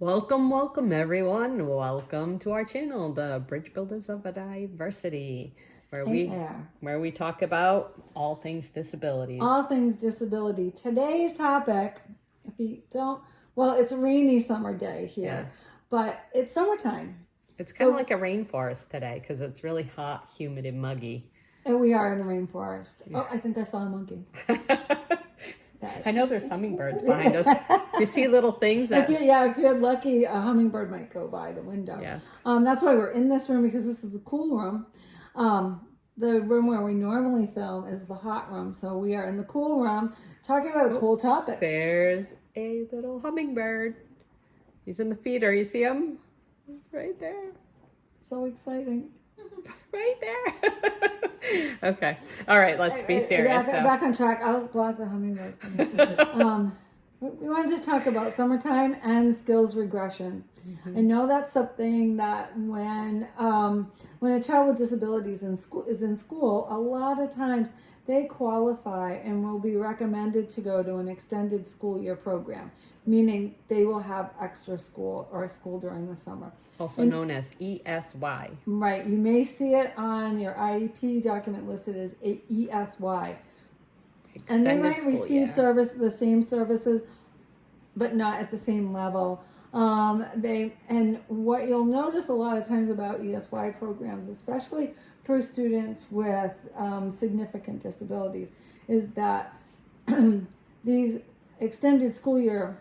Welcome, welcome everyone. Welcome to our channel, the Bridge Builders of Diversity, where Hey there. where we talk about all things disabilities. All things disability. Today's topic, if you don't, well, it's a rainy summer day here, Yes. but it's summertime. It's kind of like a rainforest today because it's really hot, humid, and muggy. And we are in a rainforest. Oh, I think I saw a monkey. I know there's hummingbirds behind us. You see little things that... If you're lucky, a hummingbird might go by the window. Yes. That's why we're in this room, because this is the cool room. The room where we normally film is the hot room. So we are in the cool room talking about a cool topic. There's a little hummingbird. He's in the feeder. You see him? He's right there. So exciting. Right there. Okay. All right. Let's be serious. Back on track. I'll block the hummingbird. We wanted to talk about summertime and skills regression. Mm-hmm. I know that's something that when a child with disabilities is in school, a lot of times they qualify and will be recommended to go to an extended school year program, meaning they will have extra school or school during the summer. Also known as ESY. Right. You may see it on your IEP document listed as ESY. And they might receive the same services, but not at the same level. And what you'll notice a lot of times about ESY programs, especially for students with significant disabilities, is that these extended school year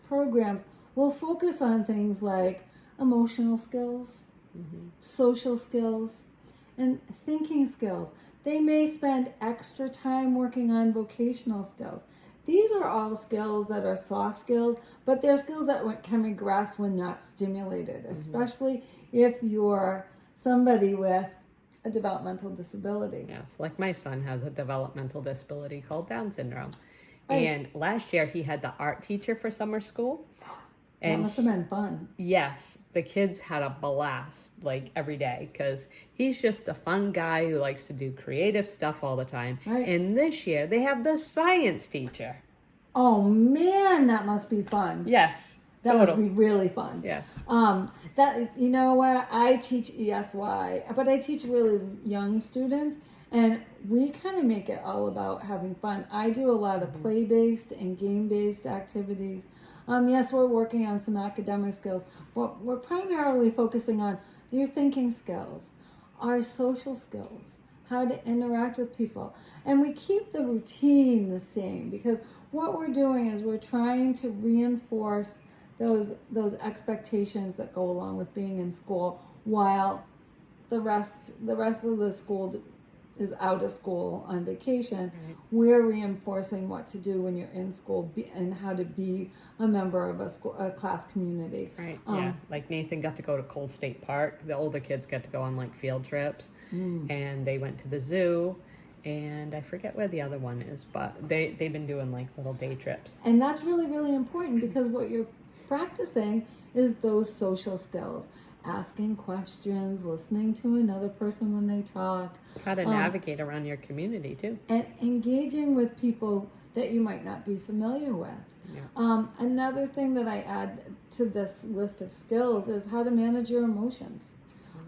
programs will focus on things like emotional skills, social skills, and thinking skills. They may spend extra time working on vocational skills. These are all skills that are soft skills, but they're skills that can regress when not stimulated, especially if you're somebody with a developmental disability. Yes, like my son has a developmental disability called Down syndrome. Right. And last year he had the art teacher for summer school. And that must have been fun. Yes, the kids had a blast like every day because he's just a fun guy who likes to do creative stuff all the time. Right. And this year they have the science teacher. Oh man, that must be fun. Yes. That must be really fun. Yes. You know what? I teach ESY, but I teach really young students, and we kind of make it all about having fun. I do a lot of play-based and game-based activities. Yes, we're working on some academic skills, but we're primarily focusing on your thinking skills, our social skills, how to interact with people. And we keep the routine the same, because what we're doing is we're trying to reinforce those expectations that go along with being in school, while the rest of the school is out of school on vacation. Right. We're reinforcing what to do when you're in school and how to be a member of a class community. Right. Yeah. Like Nathan got to go to Coal State Park. The older kids get to go on like field trips, and they went to the zoo. And I forget where the other one is, but they've been doing like little day trips. And that's really, really important, because what you're practicing is those social skills. Asking questions, listening to another person when they talk. How to navigate around your community too. And engaging with people that you might not be familiar with. Yeah. Another thing that I add to this list of skills is how to manage your emotions.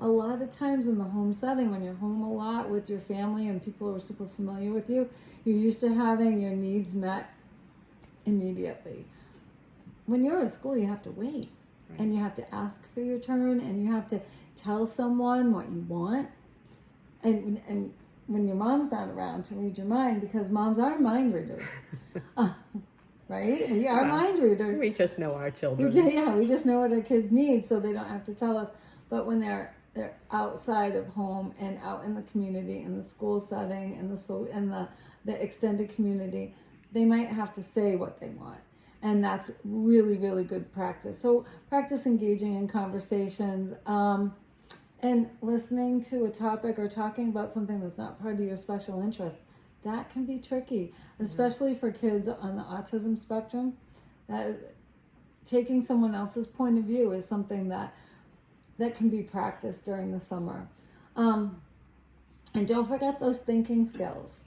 A lot of times in the home setting, when you're home a lot with your family and people are super familiar with you, you're used to having your needs met immediately. When you're at school, you have to wait. Right. And you have to ask for your turn, and you have to tell someone what you want. And when your mom's not around to read your mind, because moms are mind readers. Right? We are mind readers. We just know our children. We just know what our kids need, so they don't have to tell us. But when they're outside of home and out in the community, in the school setting, in the extended community, they might have to say what they want. And that's really, really good practice. So practice engaging in conversations and listening to a topic or talking about something that's not part of your special interest. That can be tricky, especially for kids on the autism spectrum. Taking someone else's point of view is something that can be practiced during the summer. And don't forget those thinking skills.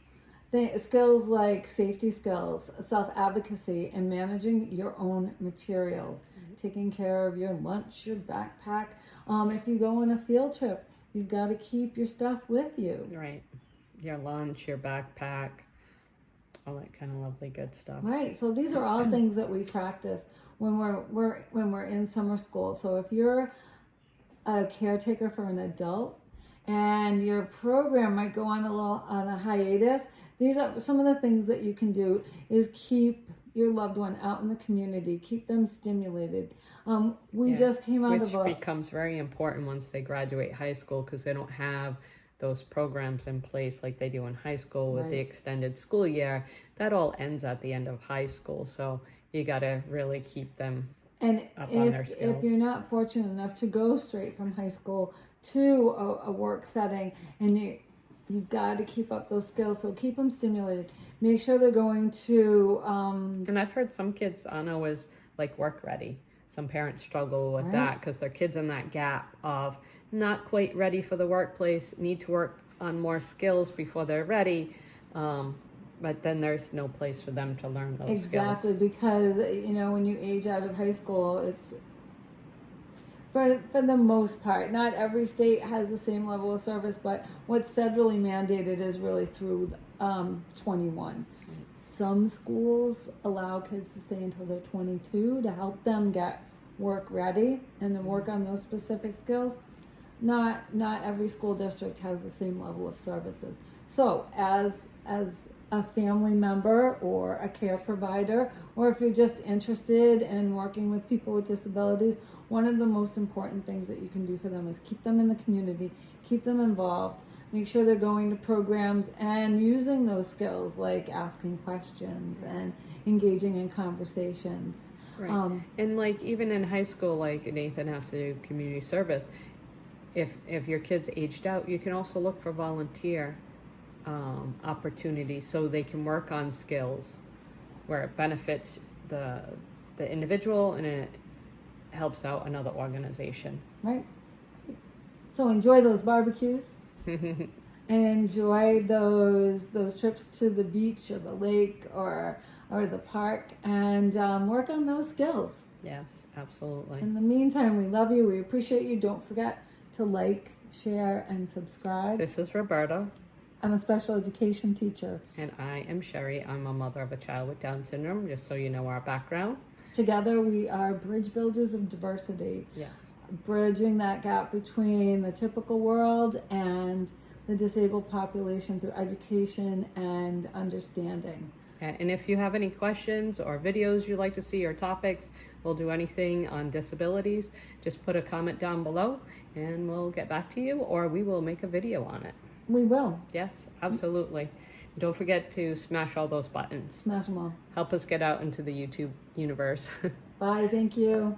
skills like safety skills, self-advocacy, and managing your own materials, taking care of your lunch, your backpack. If you go on a field trip, you've got to keep your stuff with you. Right. Your lunch, your backpack, all that kind of lovely good stuff. Right. So these are all things that we practice when we're in summer school. So if you're a caretaker for an adult and your program might go on a hiatus, these are some of the things that you can do is keep your loved one out in the community, keep them stimulated. We just came out of which becomes very important once they graduate high school, because they don't have those programs in place like they do in high school with the extended school year. That all ends at the end of high school, so you got to really keep them up on their skills. If you're not fortunate enough to go straight from high school to a work setting, and you've got to keep up those skills, so keep them stimulated. Make sure they're going to... and I've heard some kids, Anna, is like work ready. Some parents struggle with that because their kids in that gap of not quite ready for the workplace, need to work on more skills before they're ready, but then there's no place for them to learn those skills. Exactly, because when you age out of high school, it's for the most part, not every state has the same level of service, but what's federally mandated is really through 21. Some schools allow kids to stay until they're 22 to help them get work ready and then work on those specific skills. Not every school district has the same level of services. So as a family member or a care provider, or if you're just interested in working with people with disabilities, one of the most important things that you can do for them is keep them in the community, keep them involved, make sure they're going to programs and using those skills like asking questions and engaging in conversations. Right. And like even in high school, like Nathan has to do community service. If your kid's aged out, you can also look for volunteer opportunities so they can work on skills where it benefits the individual and it helps out another organization. Right. So enjoy those barbecues. Enjoy those trips to the beach or the lake or the park, and work on those skills. Yes, absolutely. In the meantime, we love you. We appreciate you. Don't forget to like, share, and subscribe. This is Roberta. I'm a special education teacher. And I am Sherry. I'm a mother of a child with Down syndrome, just so you know our background. Together, we are bridge builders of diversity. Yes. Bridging that gap between the typical world and the disabled population through education and understanding. And if you have any questions or videos you'd like to see or topics, we'll do anything on disabilities, just put a comment down below and we'll get back to you, or we will make a video on it. We will. Yes, absolutely. Don't forget to smash all those buttons. Smash them all. Help us get out into the YouTube universe. Bye. Thank you.